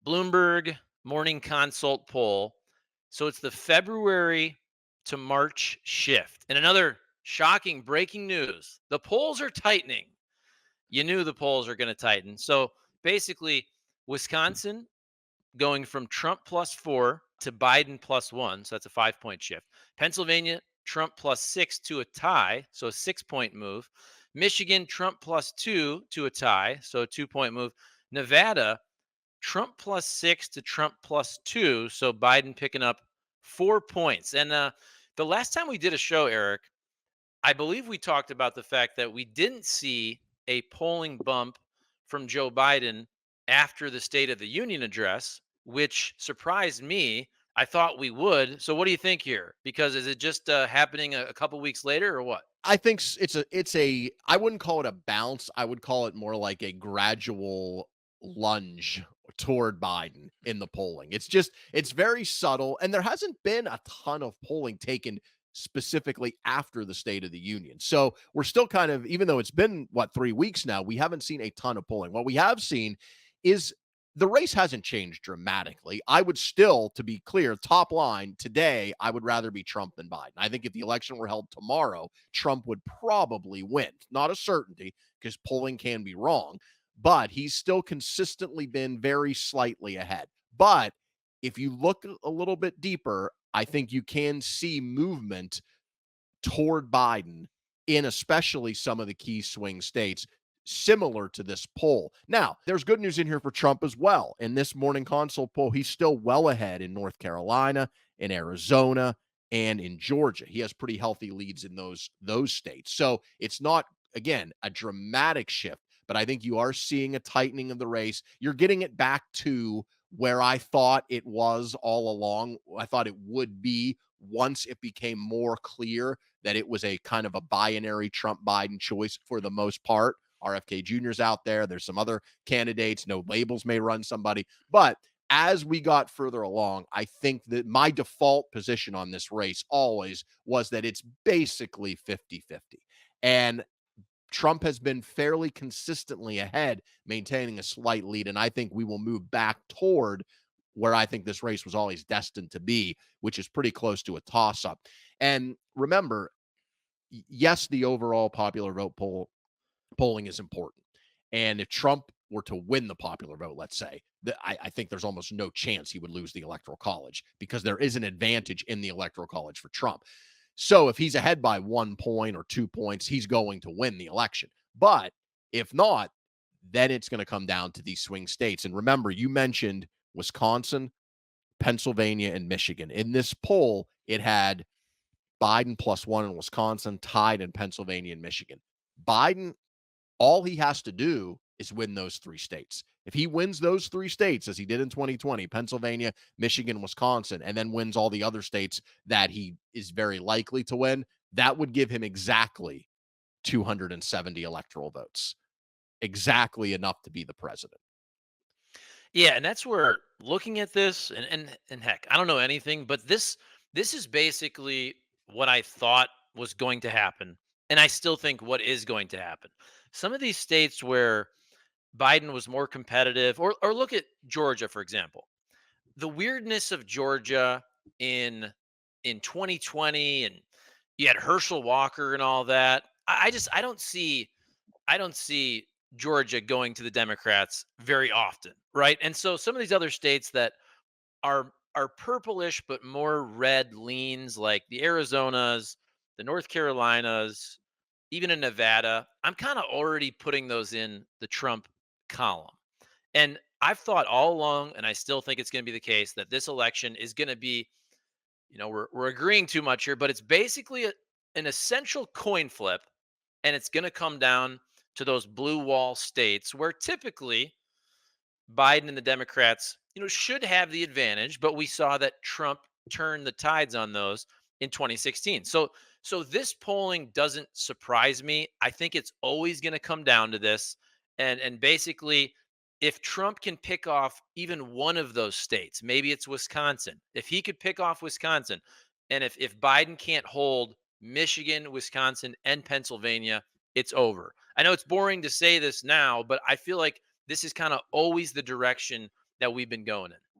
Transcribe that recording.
Bloomberg Morning Consult poll. So it's the February to March shift. And another shocking breaking news, the polls are tightening. You knew the polls are going to tighten. So basically, Wisconsin going from Trump +4 to Biden +1. So that's a 5-point shift. Pennsylvania, Trump +6 to a tie. So a 6-point move. Michigan, Trump +2 to a tie. So a 2-point move. Nevada, Trump +6 to Trump +2. So Biden picking up 4 points. And the last time we did a show, Eric, I believe we talked about the fact that we didn't see a polling bump from Joe Biden after the State of the Union address, which surprised me. I thought we would. So, what do you think here? Because is it just happening a couple weeks later, or what? I think it's a I wouldn't call it a bounce. I would call it more like a gradual lunge toward Biden in the polling. It's very subtle, and there hasn't been a ton of polling taken specifically after the State of the Union. So we're still kind of, even though it's been what, 3 weeks now, we haven't seen a ton of polling. What we have seen is the race hasn't changed dramatically. I would still, to be clear, top line today, I would rather be Trump than Biden. I think if the election were held tomorrow, Trump would probably win. Not a certainty, because polling can be wrong, but he's still consistently been very slightly ahead. But if you look a little bit deeper, I think you can see movement toward Biden in especially some of the key swing states, similar to this poll. Now, there's good news in here for Trump as well. In this morning consult poll, he's still well ahead in North Carolina, in Arizona, and in Georgia. He has pretty healthy leads in those states. So it's not, again, a dramatic shift, but I think you are seeing a tightening of the race. You're getting it back to where I thought it was all along. I thought it would be once it became more clear that it was a kind of a binary Trump Biden choice for the most part. RFK Jr.'s out there. There's some other candidates. No labels may run somebody. But as we got further along, I think that my default position on this race always was that it's basically 50-50. And Trump has been fairly consistently ahead, maintaining a slight lead. And I think we will move back toward where I think this race was always destined to be, which is pretty close to a toss up. And remember, yes, the overall popular vote polling is important. And if Trump were to win the popular vote, let's say, I think there's almost no chance he would lose the Electoral College, because there is an advantage in the Electoral College for Trump. So if he's ahead by 1 point or 2 points, he's going to win the election. But if not, then it's going to come down to these swing states. And remember, you mentioned Wisconsin, Pennsylvania, and Michigan. In this poll, it had Biden +1 in Wisconsin, tied in Pennsylvania and Michigan. Biden, all he has to do is win those 3 states. If he wins those 3 states, as he did in 2020, Pennsylvania, Michigan, Wisconsin, and then wins all the other states that he is very likely to win, that would give him exactly 270 electoral votes, exactly enough to be the president. Yeah, and that's where looking at this, and heck, I don't know anything, but this is basically what I thought was going to happen, and I still think what is going to happen. Some of these states where Biden was more competitive, or look at Georgia for example. The weirdness of Georgia in 2020, and you had Herschel Walker and all that. I don't see Georgia going to the Democrats very often, right? And so some of these other states that are purplish but more red leans, like the Arizonas, the North Carolinas, even in Nevada, I'm kind of already putting those in the Trump column. And I've thought all along, and I still think it's going to be the case, that this election is going to be, we're agreeing too much here, but it's basically an essential coin flip, and it's going to come down to those blue wall states where typically Biden and the Democrats, should have the advantage, but we saw that Trump turned the tides on those in 2016. So this polling doesn't surprise me. I think it's always going to come down to this. And basically, if Trump can pick off even one of those states, maybe it's Wisconsin. If he could pick off Wisconsin, and if Biden can't hold Michigan, Wisconsin, and Pennsylvania, it's over. I know it's boring to say this now, but I feel like this is kind of always the direction that we've been going in.